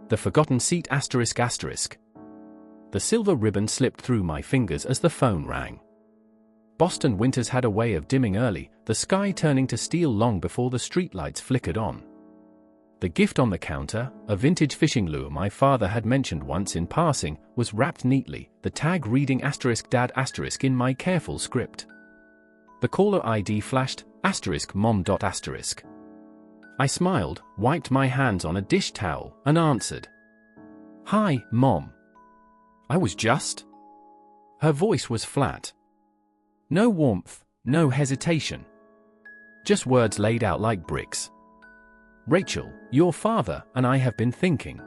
The forgotten seat asterisk asterisk. The silver ribbon slipped through my fingers as the phone rang. Boston winters had a way of dimming early, the sky turning to steel long before the streetlights flickered on. The gift on the counter, a vintage fishing lure my father had mentioned once in passing, was wrapped neatly, the tag reading asterisk dad asterisk in my careful script. The caller ID flashed, asterisk mom dot asterisk. I smiled, wiped my hands on a dish towel, and answered. "Hi, Mom." I was just. Her voice was flat. No warmth, no hesitation. Just words laid out like bricks. "Rachel, your father and I have been thinking.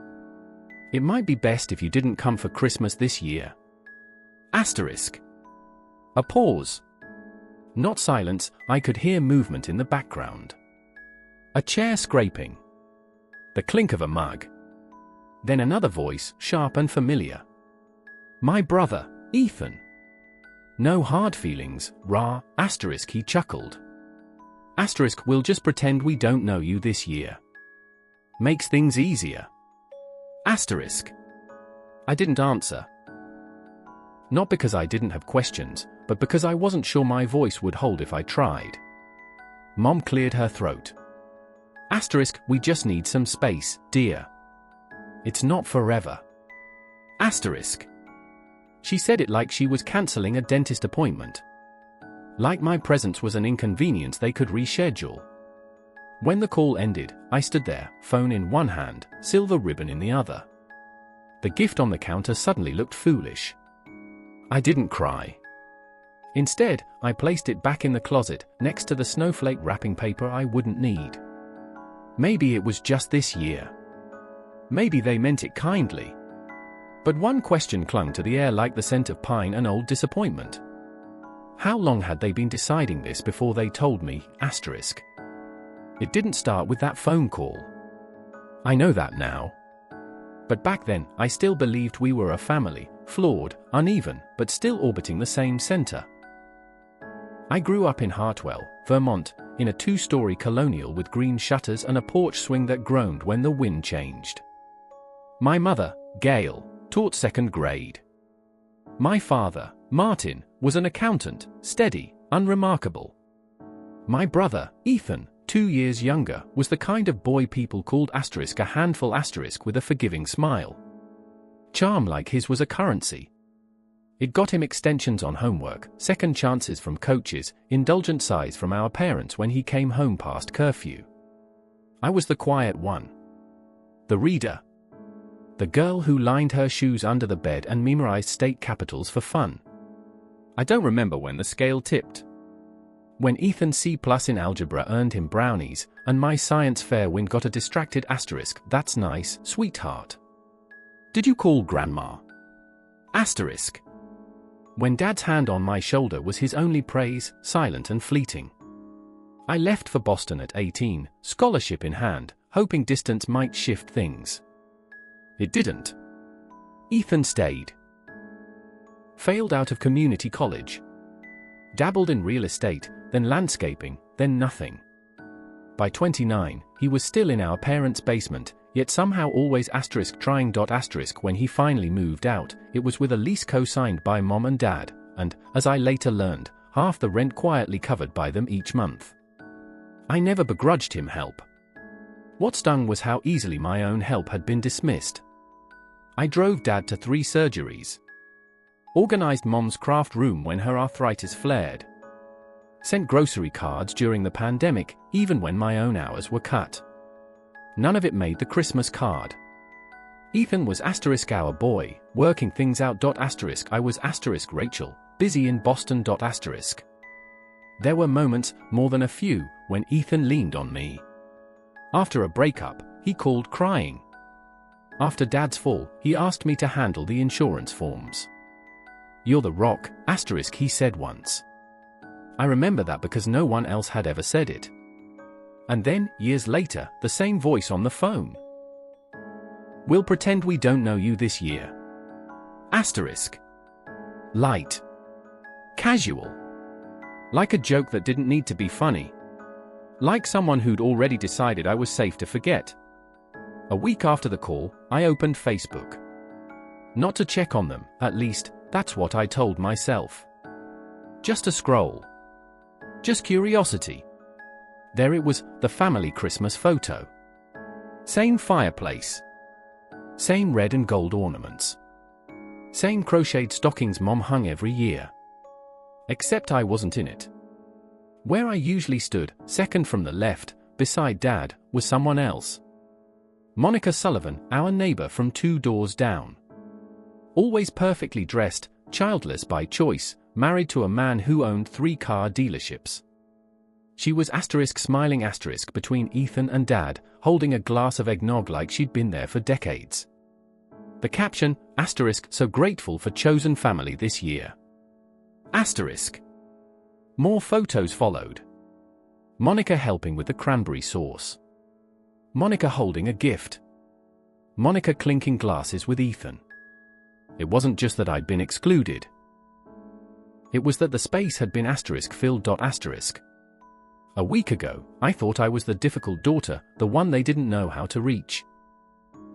It might be best if you didn't come for Christmas this year." Asterisk. A pause. Not silence, I could hear movement in the background. A chair scraping. The clink of a mug. Then another voice, sharp and familiar. "My brother, Ethan." "No hard feelings, rah, asterisk," he chuckled. Asterisk, "we'll just pretend we don't know you this year. Makes things easier." Asterisk. I didn't answer. Not because I didn't have questions, but because I wasn't sure my voice would hold if I tried. Mom cleared her throat. Asterisk, "We just need some space, dear. It's not forever." Asterisk. She said it like she was cancelling a dentist appointment. Like my presence was an inconvenience they could reschedule. When the call ended, I stood there, phone in one hand, silver ribbon in the other. The gift on the counter suddenly looked foolish. I didn't cry. Instead, I placed it back in the closet, next to the snowflake wrapping paper I wouldn't need. Maybe it was just this year. Maybe they meant it kindly. But one question clung to the air like the scent of pine and old disappointment. How long had they been deciding this before they told me, asterisk? It didn't start with that phone call. I know that now. But back then, I still believed we were a family, flawed, uneven, but still orbiting the same center. I grew up in Hartwell, Vermont, in a two-story colonial with green shutters and a porch swing that groaned when the wind changed. My mother, Gail, taught second grade. My father, Martin, was an accountant, steady, unremarkable. My brother, Ethan, 2 years younger, was the kind of boy people called asterisk a handful asterisk with a forgiving smile. Charm like his was a currency. It got him extensions on homework, second chances from coaches, indulgent sighs from our parents when he came home past curfew. I was the quiet one. The reader. The girl who lined her shoes under the bed and memorized state capitals for fun. I don't remember when the scale tipped. When Ethan C+ in algebra earned him brownies, and my science fair win got a distracted asterisk, "That's nice, sweetheart. Did you call grandma?" Asterisk. When Dad's hand on my shoulder was his only praise, silent and fleeting. I left for Boston at 18, scholarship in hand, hoping distance might shift things. It didn't. Ethan stayed. Failed out of community college. Dabbled in real estate, then landscaping, then nothing. By 29, he was still in our parents' basement, yet somehow always asterisk trying asterisk when he finally moved out. It was with a lease co-signed by Mom and Dad, and, as I later learned, half the rent quietly covered by them each month. I never begrudged him help. What stung was how easily my own help had been dismissed. I drove Dad to 3 surgeries. Organized Mom's craft room when her arthritis flared. Sent grocery cards during the pandemic, even when my own hours were cut. None of it made the Christmas card. Ethan was asterisk our boy, working things out asterisk I was asterisk Rachel, busy in Boston asterisk. There were moments, more than a few, when Ethan leaned on me. After a breakup, he called crying. After Dad's fall, he asked me to handle the insurance forms. "You're the rock, asterisk," he said once. I remember that because no one else had ever said it. And then, years later, the same voice on the phone. "We'll pretend we don't know you this year." Asterisk. Light. Casual. Like a joke that didn't need to be funny. Like someone who'd already decided I was safe to forget. A week after the call, I opened Facebook. Not to check on them, at least, that's what I told myself. Just a scroll. Just curiosity. There it was, the family Christmas photo. Same fireplace. Same red and gold ornaments. Same crocheted stockings Mom hung every year. Except I wasn't in it. Where I usually stood, second from the left, beside Dad, was someone else. Monica Sullivan, our neighbor from 2 doors down. Always perfectly dressed, childless by choice, married to a man who owned 3 car dealerships. She was smiling between Ethan and Dad, holding a glass of eggnog like she'd been there for decades. The caption, so grateful for chosen family this year. More photos followed. Monica helping with the cranberry sauce. Monica holding a gift. Monica clinking glasses with Ethan. It wasn't just that I'd been excluded. It was that the space had been filled. A week ago, I thought I was the difficult daughter, the one they didn't know how to reach.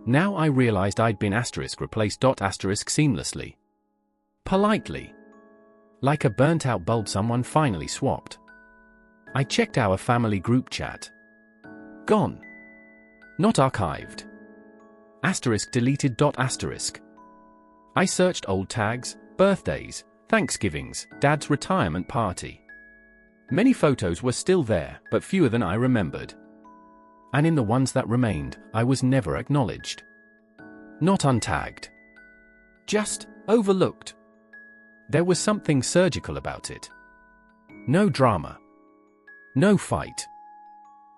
Now I realized I'd been replaced seamlessly. Politely. Like a burnt-out bulb someone finally swapped. I checked our family group chat. Gone. Not archived. Deleted. I searched old tags, birthdays, Thanksgivings, Dad's retirement party. Many photos were still there, but fewer than I remembered. And in the ones that remained, I was never acknowledged. Not untagged. Just overlooked. There was something surgical about it. No drama. No fight.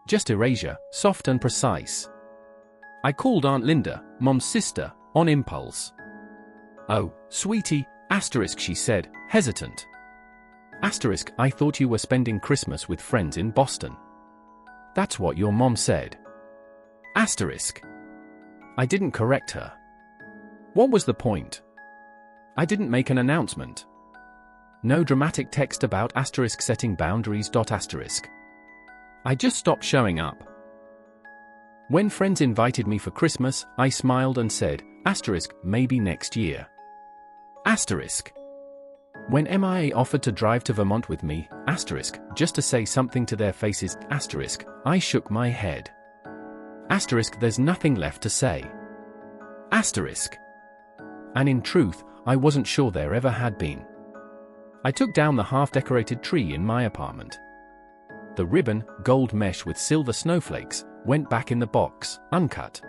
Just erasure, soft and precise. I called Aunt Linda, Mom's sister, on impulse. "Oh, sweetie, she said, hesitant. I thought you were spending Christmas with friends in Boston. That's what your mom said. I didn't correct her. What was the point? I didn't make an announcement. No dramatic text about setting boundaries. I just stopped showing up. When friends invited me for Christmas, I smiled and said, maybe next year. When MIA offered to drive to Vermont with me, just to say something to their faces, I shook my head. There's nothing left to say. And in truth, I wasn't sure there ever had been. I took down the half-decorated tree in my apartment. The ribbon, gold mesh with silver snowflakes, went back in the box, uncut.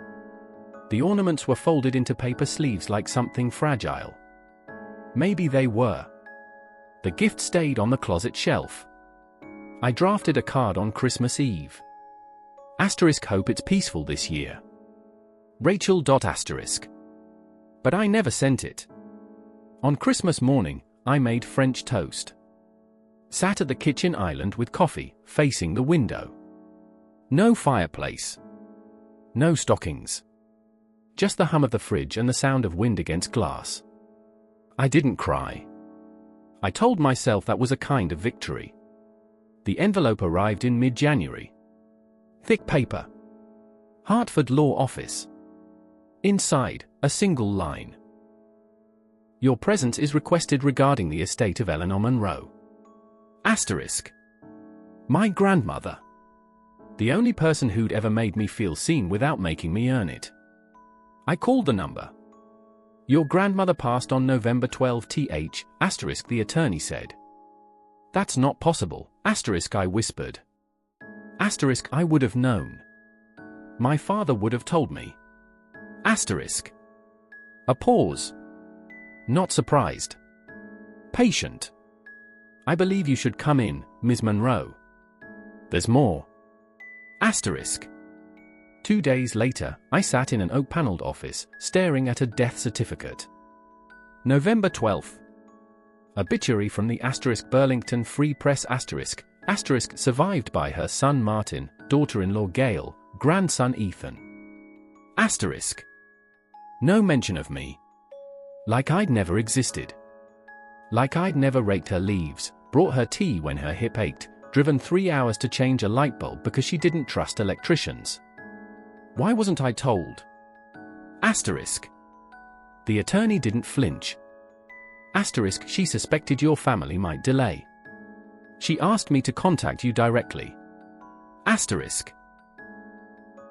The ornaments were folded into paper sleeves like something fragile. Maybe they were. The gift stayed on the closet shelf. I drafted a card on Christmas Eve. Hope it's peaceful this year. Rachel. But I never sent it. On Christmas morning, I made French toast. Sat at the kitchen island with coffee, facing the window. No fireplace. No stockings. Just the hum of the fridge and the sound of wind against glass. I didn't cry. I told myself that was a kind of victory. The envelope arrived in mid-January. Thick paper. Hartford Law Office. Inside, a single line. Your presence is requested regarding the estate of Eleanor Monroe. My grandmother. The only person who'd ever made me feel seen without making me earn it. I called the number. Your grandmother passed on November 12 the attorney said. That's not possible, I whispered. I would have known. My father would have told me. A pause. Not surprised. Patient. I believe you should come in, Ms. Monroe. There's more. 2 days later, I sat in an oak-paneled office, staring at a death certificate. November 12th. Obituary from the Burlington Free Press survived by her son Martin, daughter-in-law Gail, grandson Ethan. No mention of me. Like I'd never existed. Like I'd never raked her leaves, brought her tea when her hip ached, driven 3 hours to change a light bulb because she didn't trust electricians. Why wasn't I told? Asterisk. The attorney didn't flinch. Asterisk, she suspected your family might delay. She asked me to contact you directly. Asterisk.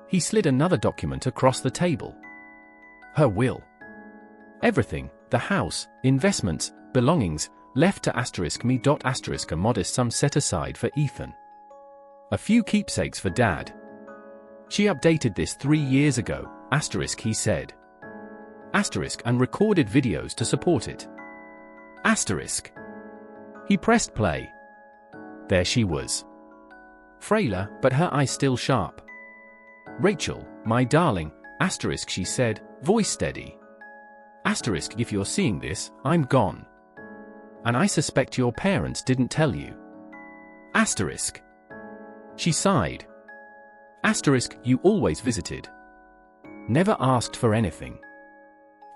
He slid another document across the table. Her will. Everything, the house, investments, belongings, left to asterisk me. Asterisk a modest sum set aside for Ethan. A few keepsakes for Dad. She updated this 3 years ago, asterisk he said. Asterisk and recorded videos to support it. Asterisk. He pressed play. There she was. Frailer, but her eyes still sharp. Rachel, my darling, asterisk she said, voice steady. Asterisk, if you're seeing this, I'm gone. And I suspect your parents didn't tell you. Asterisk. She sighed. Asterisk, you always visited. Never asked for anything.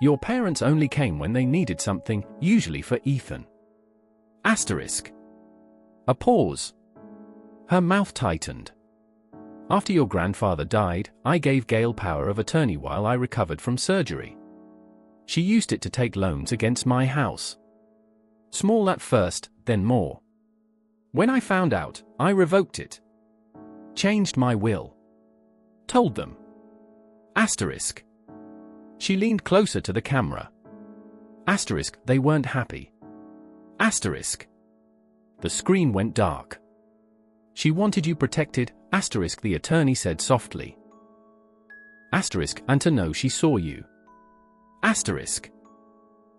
Your parents only came when they needed something, usually for Ethan. Asterisk. A pause. Her mouth tightened. After your grandfather died, I gave Gail power of attorney while I recovered from surgery. She used it to take loans against my house. Small at first, then more. When I found out, I revoked it. Changed my will. Told them. Asterisk. She leaned closer to the camera. Asterisk, they weren't happy. Asterisk. The screen went dark. She wanted you protected, asterisk the attorney said softly. Asterisk, and to know she saw you. Asterisk.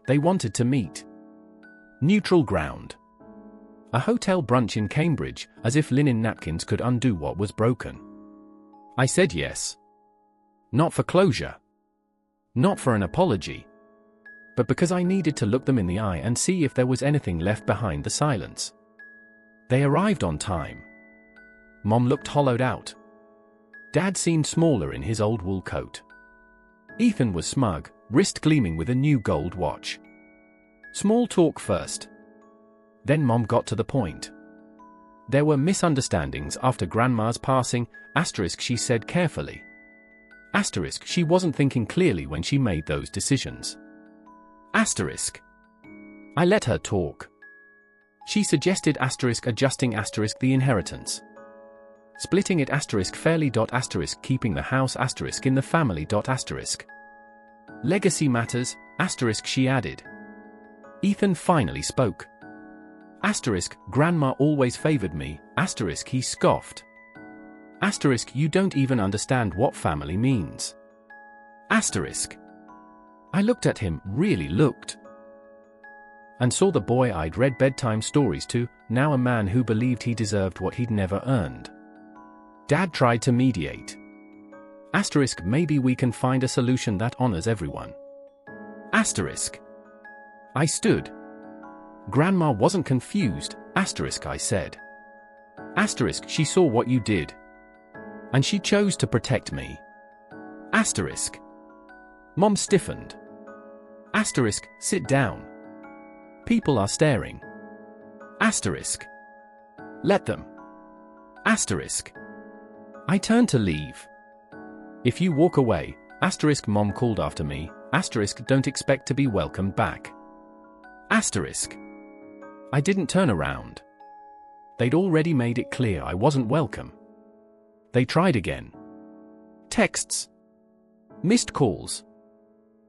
They wanted to meet. Neutral ground. A hotel brunch in Cambridge, as if linen napkins could undo what was broken. I said yes. Not for closure. Not for an apology. But because I needed to look them in the eye and see if there was anything left behind the silence. They arrived on time. Mom looked hollowed out. Dad seemed smaller in his old wool coat. Ethan was smug, wrist gleaming with a new gold watch. Small talk first. Then Mom got to the point. There were misunderstandings after Grandma's passing, asterisk she said carefully. Asterisk she wasn't thinking clearly when she made those decisions. Asterisk. I let her talk. She suggested asterisk adjusting asterisk the inheritance. Splitting it asterisk fairly asterisk keeping the house asterisk in the family asterisk. Legacy matters, asterisk she added. Ethan finally spoke. Asterisk, Grandma always favored me, asterisk he scoffed. Asterisk you don't even understand what family means. Asterisk. I looked at him, really looked. And saw the boy I'd read bedtime stories to, now a man who believed he deserved what he'd never earned. Dad tried to mediate. Asterisk maybe we can find a solution that honors everyone. Asterisk. I stood. Grandma wasn't confused, asterisk I said. Asterisk she saw what you did. And she chose to protect me. Asterisk. Mom stiffened. Asterisk, sit down. People are staring. Asterisk. Let them. Asterisk. I turned to leave. If you walk away, asterisk Mom called after me, asterisk don't expect to be welcomed back. Asterisk. I didn't turn around. They'd already made it clear I wasn't welcome. They tried again. Texts. Missed calls.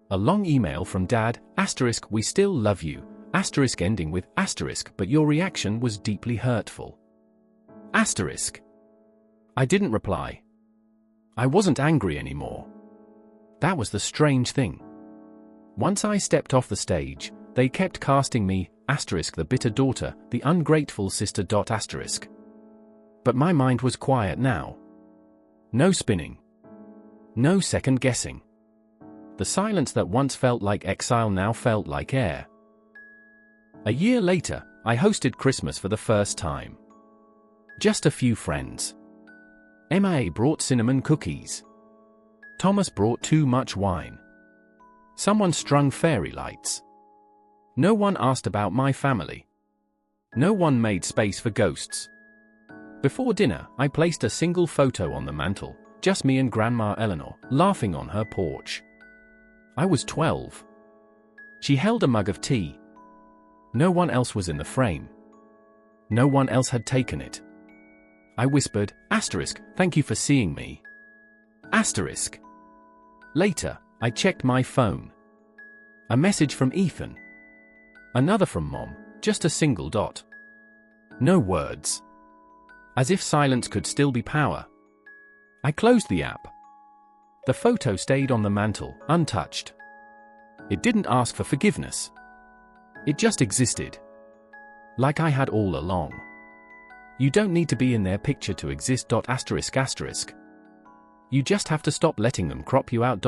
A long email from Dad, asterisk we still love you, asterisk ending with asterisk but your reaction was deeply hurtful. Asterisk. I didn't reply. I wasn't angry anymore. That was the strange thing. Once I stepped off the stage, they kept casting me, asterisk the bitter daughter, the ungrateful sister asterisk. But my mind was quiet now. No spinning. No second guessing. The silence that once felt like exile now felt like air. A year later, I hosted Christmas for the first time. Just a few friends. MIA brought cinnamon cookies. Thomas brought too much wine. Someone strung fairy lights. No one asked about my family. No one made space for ghosts. Before dinner, I placed a single photo on the mantel, just me and Grandma Eleanor, laughing on her porch. I was 12. She held a mug of tea. No one else was in the frame. No one else had taken it. I whispered, "Thank you for seeing me." Later, I checked my phone. A message from Ethan. Another from Mom, just a single dot. No words. As if silence could still be power. I closed the app. The photo stayed on the mantle, untouched. It didn't ask for forgiveness. It just existed. Like I had all along. You don't need to be in their picture to exist. You just have to stop letting them crop you out.